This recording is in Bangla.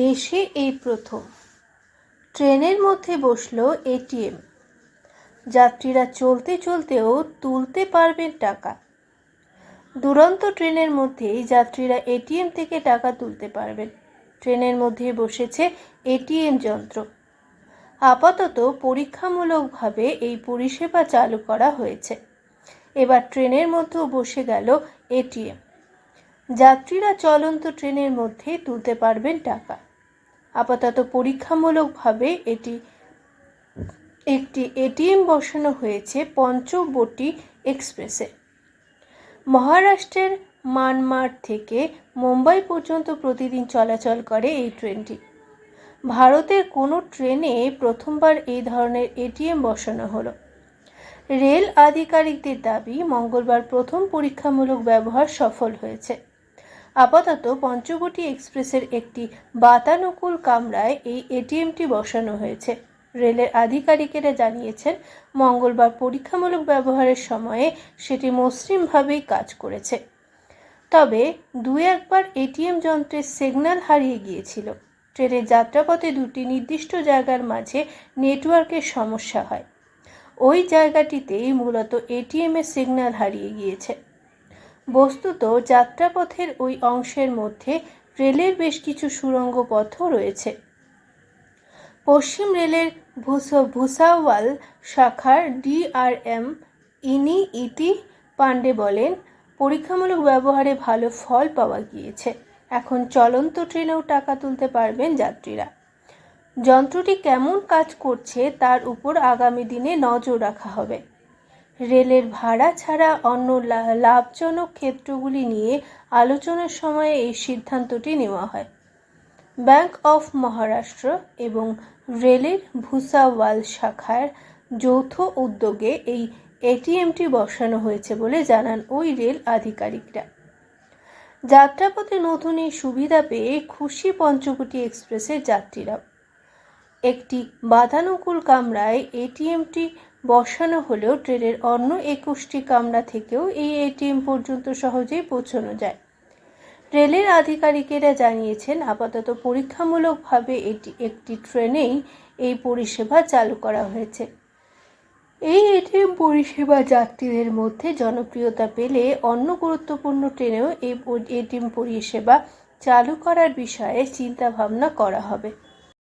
দেশে এই প্রথম ট্রেনের মধ্যে বসল এটিএম। যাত্রীরা চলতে চলতেও তুলতে পারবেন টাকা। দুরন্ত ট্রেনের মধ্যেই যাত্রীরা এটিএম থেকে টাকা তুলতে পারবেন। ট্রেনের মধ্যে বসেছে এটিএম যন্ত্র। আপাতত পরীক্ষামূলকভাবে এই পরিষেবা চালু করা হয়েছে। এবার ট্রেনের মধ্যেও বসে গেল এটিএম। যাত্রীরা চলন্ত ট্রেনের মধ্যে তুলতে পারবেন টাকা। আপাতত পরীক্ষামূলকভাবে একটি এটিএম বসানো হয়েছে পঞ্চবটি এক্সপ্রেসে। মহারাষ্ট্রের মানমাড থেকে মুম্বাই পর্যন্ত প্রতিদিন চলাচল করে এই ট্রেনটি। ভারতের কোনো ট্রেনে প্রথমবার এই ধরনের এটিএম বসানো হলো। রেল আধিকারিকদের দাবি, মঙ্গলবার প্রথম পরীক্ষামূলক ব্যবহার সফল হয়েছে। আপাতত পঞ্চবটি এক্সপ্রেসের একটি বাতানুকূল কামরায় এই এটিএমটি বসানো হয়েছে। রেলের আধিকারিকেরা জানিয়েছেন, মঙ্গলবার পরীক্ষামূলক ব্যবহারের সময়ে সেটি মসৃণভাবেই কাজ করেছে। তবে একবার এটিএম যন্ত্রের সিগন্যাল হারিয়ে গিয়েছিল। ট্রেনের যাত্রাপথে দুটি নির্দিষ্ট জায়গার মাঝে নেটওয়ার্কের সমস্যা হয়। ওই জায়গাটিতেই মূলত এটিএমের সিগন্যাল হারিয়ে গিয়েছে। বস্তুত যাত্রাপথের ওই অংশের মধ্যে রেলের বেশ কিছু সুড়ঙ্গ পথও রয়েছে। পশ্চিম রেলের ভুসাওয়াল শাখার ডিআরএম ইতি পান্ডে বলেন, পরীক্ষামূলক ব্যবহারে ভালো ফল পাওয়া গিয়েছে। এখন চলন্ত ট্রেনেও টাকা তুলতে পারবেন যাত্রীরা। যন্ত্রটি কেমন কাজ করছে তার উপর আগামী দিনে নজর রাখা হবে। রেলের ভাড়া ছাড়া অন্য লাভজনক ক্ষেত্রগুলি নিয়ে আলোচনার সময়ে এই সিদ্ধান্তটি নেওয়া হয়। ব্যাংক অফ মহারাষ্ট্র এবং রেলের ভুসাওয়াল শাখার যৌথ উদ্যোগে এই এটিএমটি বসানো হয়েছে বলে জানান ওই রেল আধিকারিকরা। যাত্রাপথে নতুন এই সুবিধা পেয়ে খুশি পঞ্চবটি এক্সপ্রেসের যাত্রীরা। একটি বাতানুকূল কামরায় এটিএমটি বসানো হলেও ট্রেনের অন্য 21টি কামরা থেকেও এই এটিএম পর্যন্ত সহজেই পৌঁছানো যায়। রেলের আধিকারিকেরা জানিয়েছেন, আপাতত পরীক্ষামূলকভাবে একটি ট্রেনেই এই পরিষেবা চালু করা হয়েছে। এই এটিএম পরিষেবা যাত্রীদের মধ্যে জনপ্রিয়তা পেলে অন্য গুরুত্বপূর্ণ ট্রেনেও এই এটিএম পরিষেবা চালু করার বিষয়ে চিন্তাভাবনা করা হবে।